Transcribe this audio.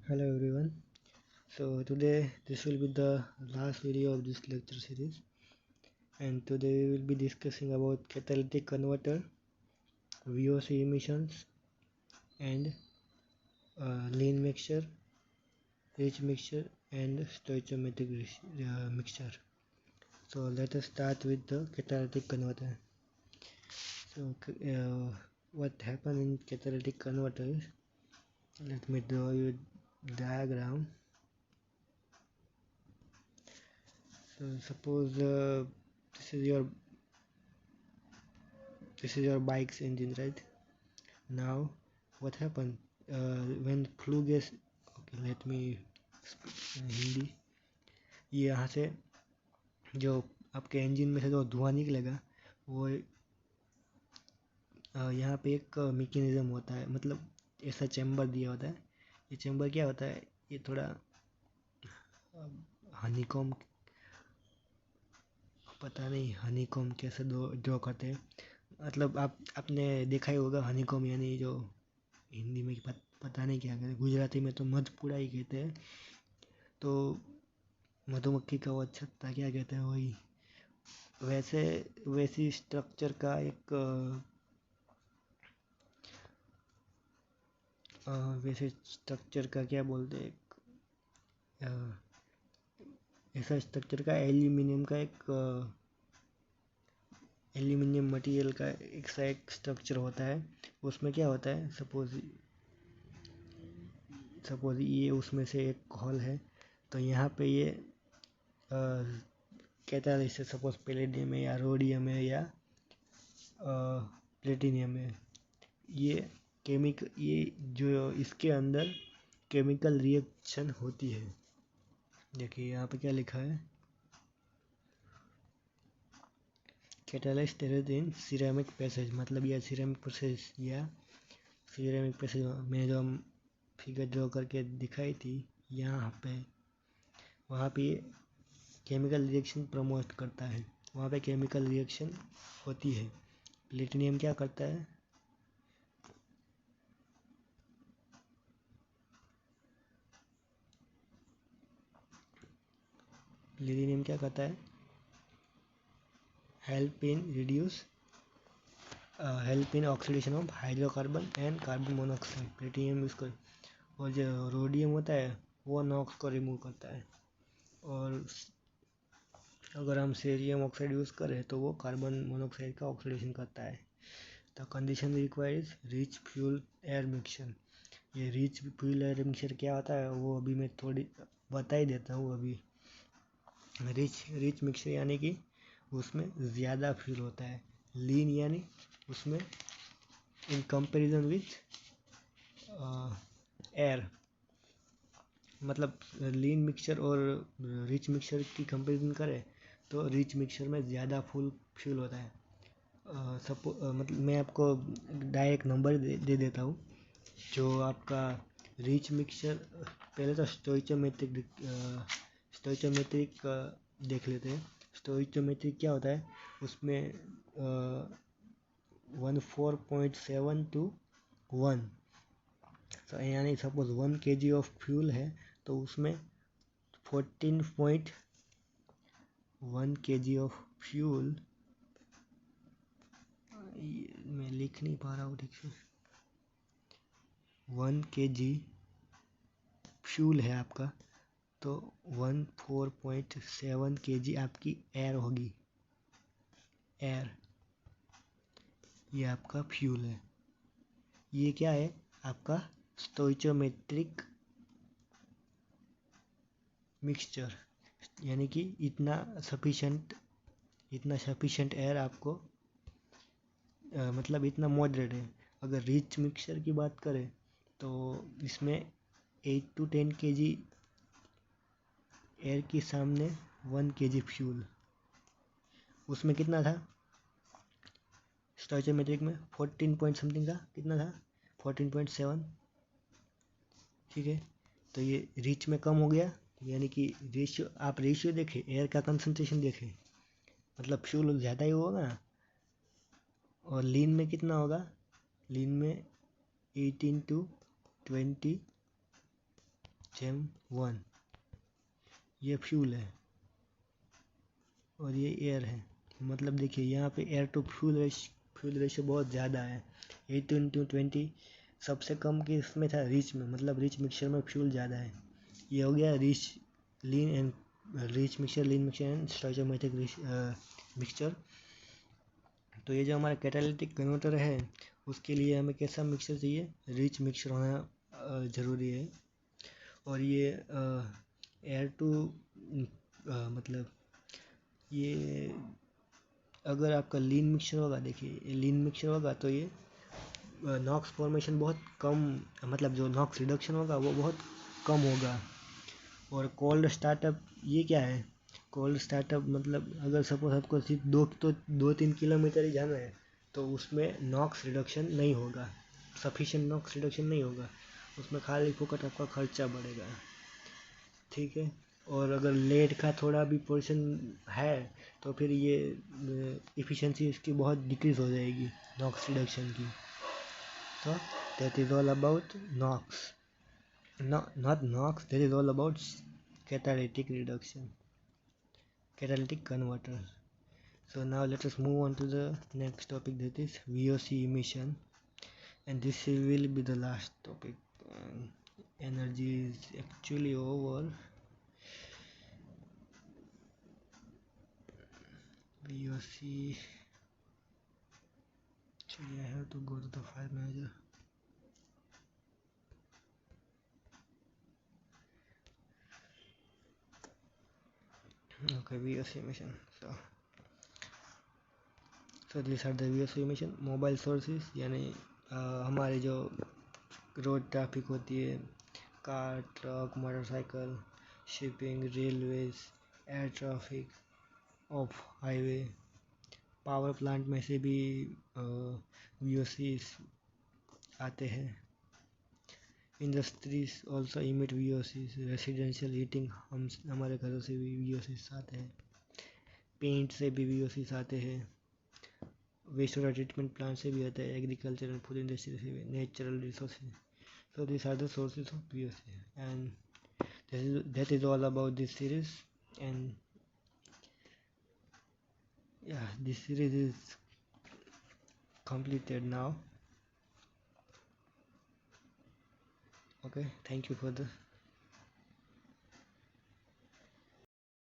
Hello everyone. So today this will be the last video of this lecture series, and today we will be discussing about catalytic converter, VOC emissions, and lean mixture, rich mixture, and stoichiometric mixture. So let us start with the catalytic converter. So what happens in catalytic converter is, let me draw you a diagram. So suppose this is your bike's engine, right? Now what happened when flue gas, okay let me Hindi, ये यहाँ से जो आपके engine में से जो धुआं निकलेगा वो यहाँ पे एक मैकेनिज्म होता है, मतलब ऐसा चैम्बर दिया होता है। ये चैम्बर क्या होता है, ये थोड़ा हनीकॉम, पता नहीं हनीकॉम कैसे ड्रॉ करते हैं, मतलब आपने देखा ही होगा हनीकॉम, यानी जो हिंदी में पता नहीं क्या कहते हैं, गुजराती में तो मधपुरा ही कहते हैं। तो मधुमक्खी का वो छत्ता क्या कहते हैं, वही वैसी स्ट्रक्चर का एक वैसे स्ट्रक्चर का क्या बोलते हैं, ऐसा स्ट्रक्चर का एल्यूमिनियम का एक एल्यूमिनियम मटेरियल का एक स्ट्रक्चर होता है। उसमें क्या होता है, सपोज ये उसमें से एक होल है, तो यहाँ पे ये कैटालिस्ट है, सपोज पैलेडियम है या रोडियम है या प्लेटिनियम है। ये जो इसके अंदर केमिकल रिएक्शन होती है। देखिए यहाँ पे क्या लिखा है, कैटालिस्ट इन सिरेमिक पैसेज, मतलब यह सिरेमिक पैसेज या सिरेमिक पैसेज में जो हम फिगर ड्रॉ करके दिखाई थी यहाँ पे, वहाँ पे केमिकल रिएक्शन प्रमोट करता है, वहाँ पे केमिकल रिएक्शन होती है। प्लेटिनियम क्या करता है, प्लेटिनियम क्या करता है, help in oxidation of hydrocarbon and carbon monoxide, platinum इसको। और जो रोडियम होता है वो नॉक्स को रिमूव करता है, और अगर हम सीरियम ऑक्साइड यूज़ करें तो वो कार्बन मोनोऑक्साइड का ऑक्सीडेशन करता है। The condition requires rich fuel air mixture. ये रिच फ्यूल एयर मिक्सचर क्या होता है वो अभी मैं थोड़ी बता ही देता हूँ अभी। रिच मिक्सचर यानी कि उसमें ज़्यादा फ्यूल होता है। लीन यानी उसमें इन कंपैरिजन विथ एयर, मतलब लीन मिक्सचर और रिच मिक्सचर की कंपैरिजन करें तो रिच मिक्सचर में ज़्यादा फ्यूल होता है। मतलब मैं आपको डायरेक्ट नंबर दे देता हूँ। जो आपका रिच मिक्सचर, पहले तो स्टोइचोमेट्रिक देख लेते हैं। स्टोइचोमेट्रिक क्या होता है, उसमें 14.7 to 1, तो यानी सपोज 1 kg ऑफ फ्यूल है तो उसमें 14.1 kg ऑफ फ्यूल, मैं लिख नहीं पा रहा हूँ ठीक से, 1 kg फ्यूल है आपका, तो 14.7 kg आपकी एयर होगी। एयर ये आपका फ्यूल है। ये क्या है, आपका स्टोइचोमेट्रिक मिक्सचर, यानी कि इतना सफिशेंट एयर आपको मतलब इतना मॉडरेट है। अगर रिच मिक्सचर की बात करें तो इसमें 8 to 10 kg एयर के सामने 1 kg फ्यूल। उसमें कितना था स्टोइचोमेट्रिक में, 14 पॉइंट समथिंग का, कितना था 14.7, ठीक है। तो ये रिच में कम हो गया, यानी कि रेशियो देखें, एयर का कंसंट्रेशन देखें, मतलब फ्यूल ज़्यादा ही होगा ना। और लीन में कितना होगा, लीन में 18 to 20 जेम 1 ये फ्यूल है और ये एयर है। मतलब देखिए यहाँ पे एयर टू फ्यूल रेशियो बहुत ज़्यादा है, 18:20। सबसे कम के इसमें था रिच में, मतलब रिच मिक्सचर में फ्यूल ज़्यादा है। ये हो गया rich mixture, lean mixture and stoichiometric mixture. तो ये जो हमारा कैटालिटिक कन्वर्टर है उसके लिए हमें कैसा मिक्सचर चाहिए, रिच मिक्सचर होना ज़रूरी है। और ये एयर टू मतलब ये अगर आपका लीन मिक्सचर होगा, देखिए लीन मिक्सचर होगा तो ये नॉक्स फॉर्मेशन बहुत कम, मतलब जो नॉक्स रिडक्शन होगा वो बहुत कम होगा। और कोल्ड स्टार्टअप ये क्या है, कोल्ड स्टार्टअप मतलब अगर सपोज आपको सिर्फ 2-3 किलोमीटर ही जाना है तो उसमें नॉक्स रिडक्शन नहीं होगा, सफिशिएंट नॉक्स रिडक्शन नहीं होगा, उसमें खाली फुकट आपका खर्चा बढ़ेगा, ठीक है। और अगर लेड का थोड़ा भी पोर्शन है तो फिर ये इफ़िशेंसी इसकी बहुत डिक्रीज़ हो जाएगी नॉक्स रिडक्शन की। So that is all about NOx. No, not NOx. That is all about catalytic reduction, catalytic converter. So now let us move on to the next topic, that is VOC emission, and this will be the last topic. Energy is actually over. VOC. Actually, I have to go to the file manager. Okay, VOC emission. So these are the VOC emission. Mobile sources यानी हमारे जो road traffic होती है, car, truck, motorcycle, shipping, railways, air traffic, of highway, power plant में से भी VOCs आते हैं। Industries also emit VOCs, residential heating हमारे घरों से भी VOCs आते हैं, पेंट से भी VOCs आते हैं, वेस्ट वाटर ट्रीटमेंट प्लांट से भी आता है, एग्रीकल्चर एंड फूड इंडस्ट्री से भी, natural resources. So these are the sources of VOC, and that is all about this series. And yeah, this series is completed now. Okay, thank you for the